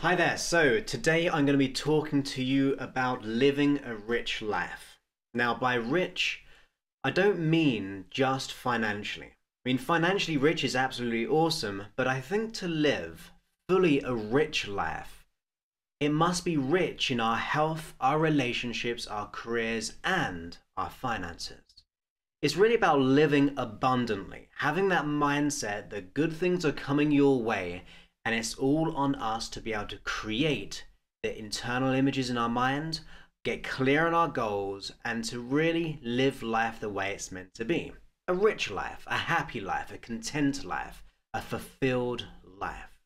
Hi there. So today I'm going to be talking to you about living a rich life. Now, by rich, I don't mean just financially. I mean, financially rich is absolutely awesome, but I think to live fully a rich life, it must be rich in our health, our relationships, our careers, and our finances. It's really about living abundantly, having that mindset that good things are coming your way, and it's all on us to be able to create the internal images in our mind, get clear on our goals, and to really live life the way it's meant to be. A rich life, a happy life, a content life, a fulfilled life.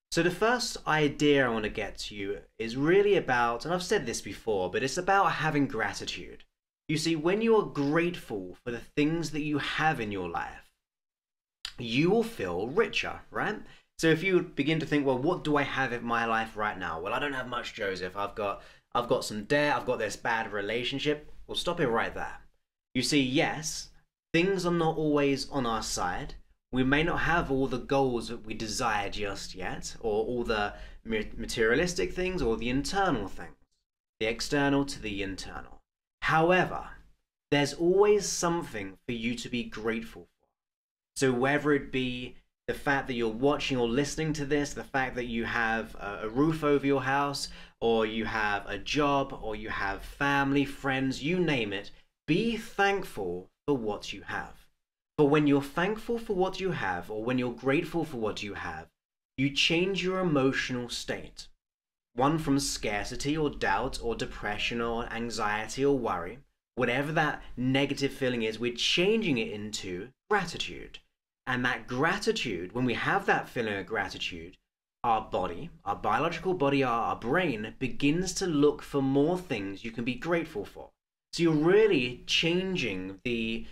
So the first idea I want to get to you is really about, and I've said this before, but it's about having gratitude. You see, when you are grateful for the things that you have in your life, you will feel richer, right? So if you begin to think, well, what do I have in my life right now? Well, I don't have much, Joseph. I've got some debt. I've got this bad relationship. Well, stop it right there. You see, yes, things are not always on our side. We may not have all the goals that we desire just yet, or all the materialistic things, or the internal things, the external to the internal. However, there's always something for you to be grateful for. So whether it be the fact that you're watching or listening to this, the fact that you have a roof over your house, or you have a job, or you have family, friends, you name it, be thankful for what you have. For when you're thankful for what you have, or when you're grateful for what you have, you change your emotional state. One from scarcity or doubt or depression or anxiety or worry, whatever that negative feeling is, we're changing it into gratitude. And that gratitude, when we have that feeling of gratitude, our body, our biological body, our brain begins to look for more things you can be grateful for. So you're really changing the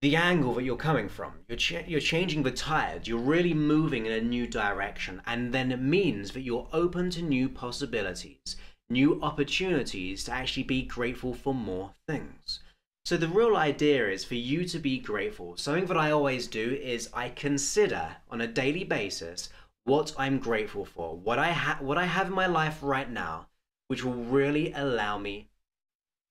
angle that you're coming from. You're changing the tide. You're really moving in a new direction. And then it means that you're open to new possibilities, new opportunities to actually be grateful for more things. So the real idea is for you to be grateful. Something that I always do is I consider on a daily basis what I'm grateful for, what I have in my life right now, which will really allow me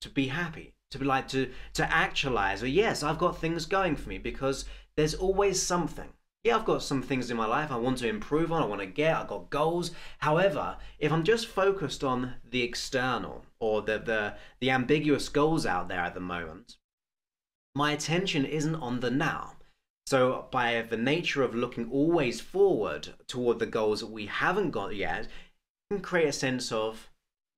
to be happy. To be like to actualize, or yes, I've got things going for me, because there's always something. Yeah, I've got some things in my life I want to improve on, I want to get, I've got goals. However, if I'm just focused on the external or the ambiguous goals out there at the moment, my attention isn't on the now. So by the nature of looking always forward toward the goals that we haven't got yet, it can create a sense of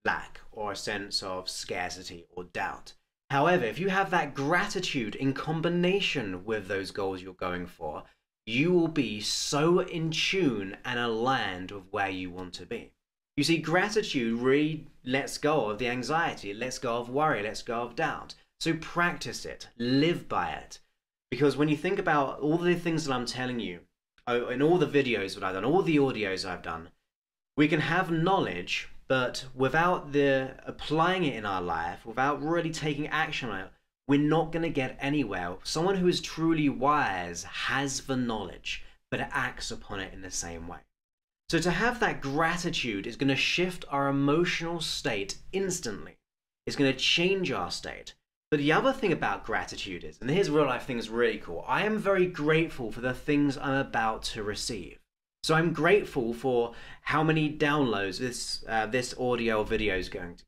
lack or a sense of scarcity or doubt. However, if you have that gratitude in combination with those goals you're going for, you will be so in tune and aligned with where you want to be. You see, gratitude really lets go of the anxiety, it lets go of worry, it lets go of doubt. So practice it, live by it. Because when you think about all the things that I'm telling you, in all the videos that I've done, all the audios I've done, we can have knowledge, but without applying it in our life, without really taking action on it, we're not going to get anywhere. Someone who is truly wise has the knowledge, but acts upon it in the same way. So to have that gratitude is going to shift our emotional state instantly. It's going to change our state. But the other thing about gratitude is, and here's a real life thing that's really cool, I am very grateful for the things I'm about to receive. So I'm grateful for how many downloads this audio or video is going to get.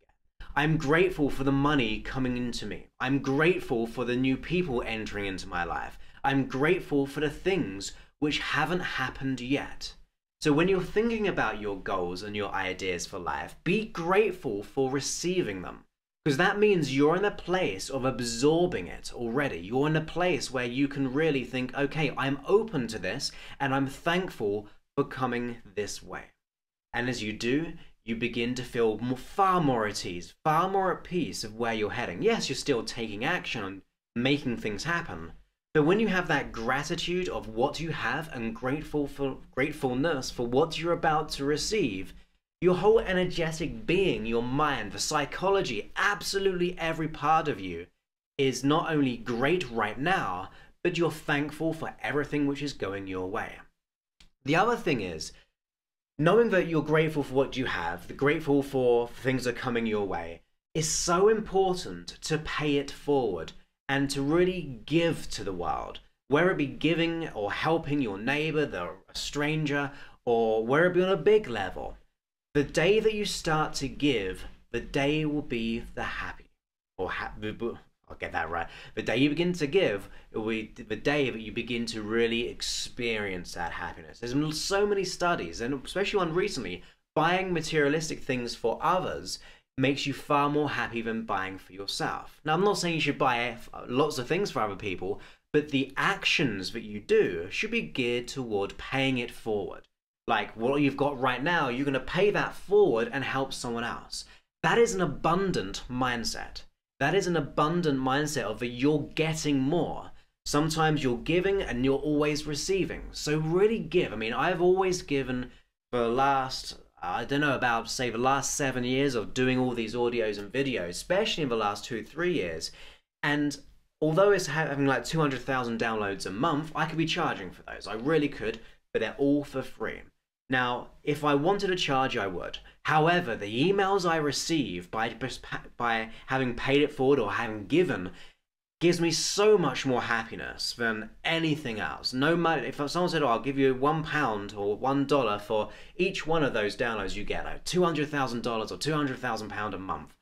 I'm grateful for the money coming into me. I'm grateful for the new people entering into my life. I'm grateful for the things which haven't happened yet. So when you're thinking about your goals and your ideas for life, be grateful for receiving them. Because that means you're in a place of absorbing it already. You're in a place where you can really think, okay, I'm open to this and I'm thankful for coming this way. And as you do, you begin to feel far more at ease, far more at peace of where you're heading. Yes, you're still taking action and making things happen. But when you have that gratitude of what you have and gratefulness for what you're about to receive, your whole energetic being, your mind, the psychology, absolutely every part of you is not only great right now, but you're thankful for everything which is going your way. The other thing is, knowing that you're grateful for what you have, the grateful for things that are coming your way, is so important to pay it forward and to really give to the world, whether it be giving or helping your neighbor, a stranger, or whether it be on a big level. The day that you start to give, the day will be the happy, or I'll get that right. The day you begin to give, it will be the day that you begin to really experience that happiness. There's been so many studies, and especially one recently, buying materialistic things for others makes you far more happy than buying for yourself. Now, I'm not saying you should buy lots of things for other people, but the actions that you do should be geared toward paying it forward. Like what you've got right now, you're going to pay that forward and help someone else. That is an abundant mindset. That is an abundant mindset of that you're getting more. Sometimes you're giving and you're always receiving. So really give. I mean, I've always given for the last, I don't know, about say the last 7 years of doing all these audios and videos, especially in the last 2-3 years. And although it's having like 200,000 downloads a month, I could be charging for those. I really could, but they're all for free. Now, if I wanted to charge, I would. However, the emails I receive by having paid it forward or having given gives me so much more happiness than anything else. No matter if someone said, "Oh, I'll give you £1 or $1 for each one of those downloads you get, like $200,000 or £200,000 a month,"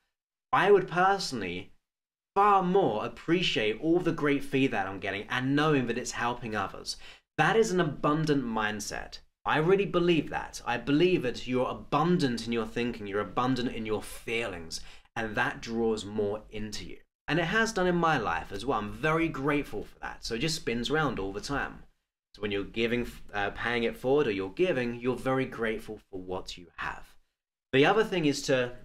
I would personally far more appreciate all the great feedback I'm getting and knowing that it's helping others. That is an abundant mindset. I really believe that. I believe that you're abundant in your thinking, you're abundant in your feelings, and that draws more into you. And it has done in my life as well. I'm very grateful for that. So it just spins around all the time. So when you're giving, paying it forward, or you're giving, you're very grateful for what you have. The other thing is to,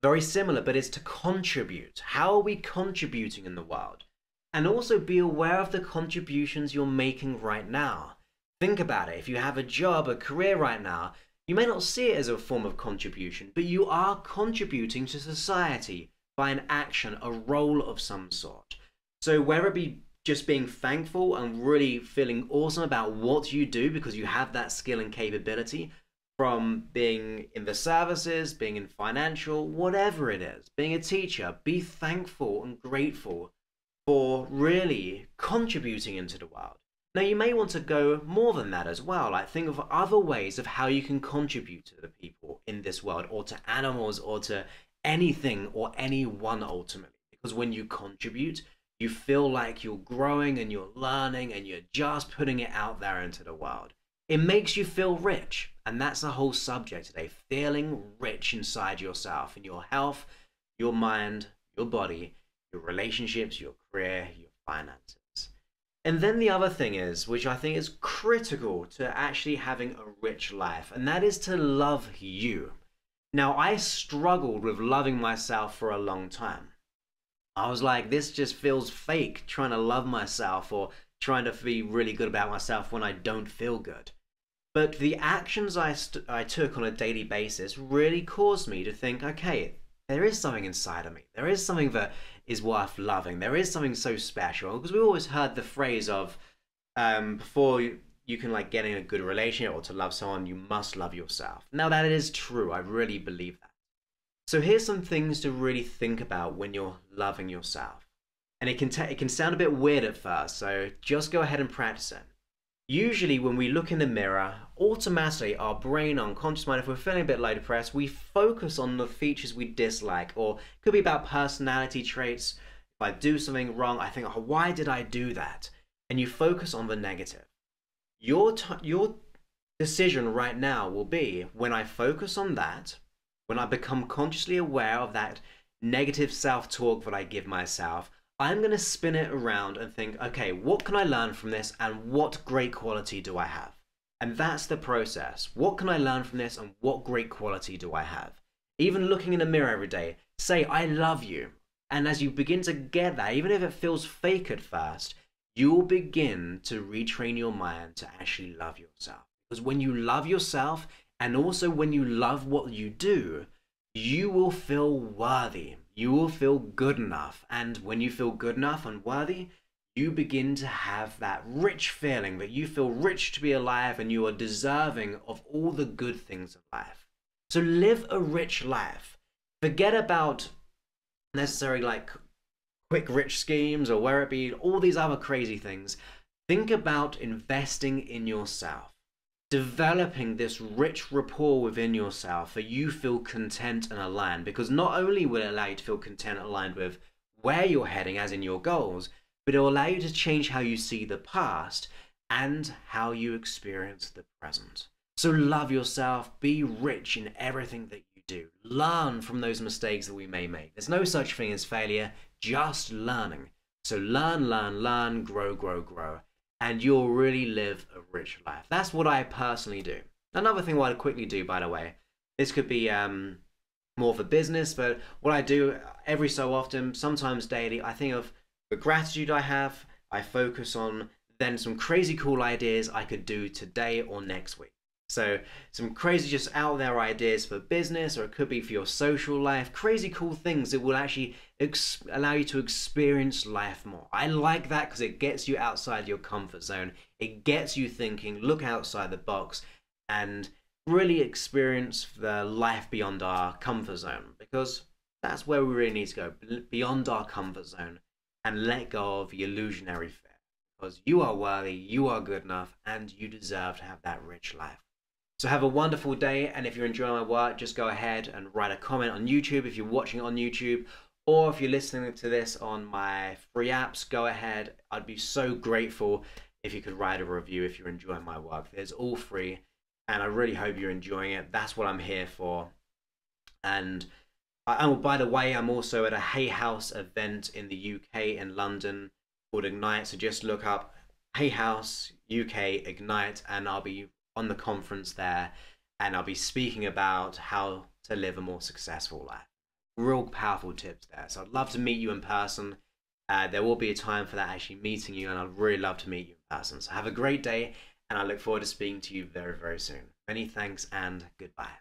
very similar, but it's to contribute. How are we contributing in the world? And also be aware of the contributions you're making right now. Think about it. If you have a job, a career right now, you may not see it as a form of contribution, but you are contributing to society by an action, a role of some sort. So whether it be just being thankful and really feeling awesome about what you do because you have that skill and capability, from being in the services, being in financial, whatever it is, being a teacher, be thankful and grateful for really contributing into the world. Now, you may want to go more than that as well. Like, think of other ways of how you can contribute to the people in this world, or to animals, or to anything or anyone ultimately. Because when you contribute, you feel like you're growing and you're learning and you're just putting it out there into the world. It makes you feel rich. And that's the whole subject today, feeling rich inside yourself, in your health, your mind, your body, your relationships, your career, your finances. And then the other thing is, which I think is critical to actually having a rich life, and that is to love you. Now, I struggled with loving myself for a long time. I was like, this just feels fake, trying to love myself or trying to be really good about myself when I don't feel good. But the actions I took on a daily basis really caused me to think, okay, there is something inside of me. There is something that is worth loving. There is something so special. Because we always heard the phrase of, before you can like get in a good relationship or to love someone, you must love yourself. Now that is true. I really believe that. So here's some things to really think about when you're loving yourself. And it can sound a bit weird at first, so just go ahead and practice it. Usually when we look in the mirror, automatically our brain, unconscious mind, if we're feeling a bit low depressed, we focus on the features we dislike, or it could be about personality traits. If I do something wrong, I think, oh, why did I do that? And you focus on the negative. Your decision right now will be, when I focus on that, when I become consciously aware of that negative self-talk that I give myself, I'm going to spin it around and think, okay, what can I learn from this and what great quality do I have? And that's the process. What can I learn from this and what great quality do I have? Even looking in the mirror every day, say, I love you. And as you begin to get that, even if it feels fake at first, you will begin to retrain your mind to actually love yourself. Because when you love yourself, and also when you love what you do, you will feel worthy. You will feel good enough. And when you feel good enough and worthy, you begin to have that rich feeling that you feel rich to be alive and you are deserving of all the good things of life. So live a rich life. Forget about necessarily like quick rich schemes or where it be, all these other crazy things. Think about investing in yourself, developing this rich rapport within yourself that you feel content and aligned, because not only will it allow you to feel content and aligned with where you're heading, as in your goals, but it will allow you to change how you see the past and how you experience the present. So love yourself, be rich in everything that you do. Learn from those mistakes that we may make. There's no such thing as failure, just learning. So learn, learn, learn, grow, grow, grow, and you'll really live a rich life. That's what I personally do. Another thing what I quickly do, by the way, this could be more for business, but what I do every so often, sometimes daily, I think of the gratitude I have, I focus on then some crazy cool ideas I could do today or next week. So some crazy just out there ideas for business, or it could be for your social life, crazy cool things that will actually allow you to experience life more. I like that because it gets you outside your comfort zone. It gets you thinking, look outside the box and really experience the life beyond our comfort zone, because that's where we really need to go, beyond our comfort zone, and let go of the illusionary fear, because you are worthy, you are good enough, and you deserve to have that rich life. So have a wonderful day, and if you're enjoying my work, just go ahead and write a comment on YouTube if you're watching it on YouTube, or if you're listening to this on my free apps, go ahead. I'd be so grateful if you could write a review if you're enjoying my work. It's all free, and I really hope you're enjoying it. That's what I'm here for. And oh, by the way, I'm also at a Hay House event in the UK in London called Ignite. So just look up Hay House UK Ignite, and I'll be on the conference there, and I'll be speaking about how to live a more successful life. Real powerful tips there. So I'd love to meet you in person. There will be a time for that, actually meeting you, and I'd really love to meet you in person. So have a great day, and I look forward to speaking to you very, very soon. Many thanks and goodbye.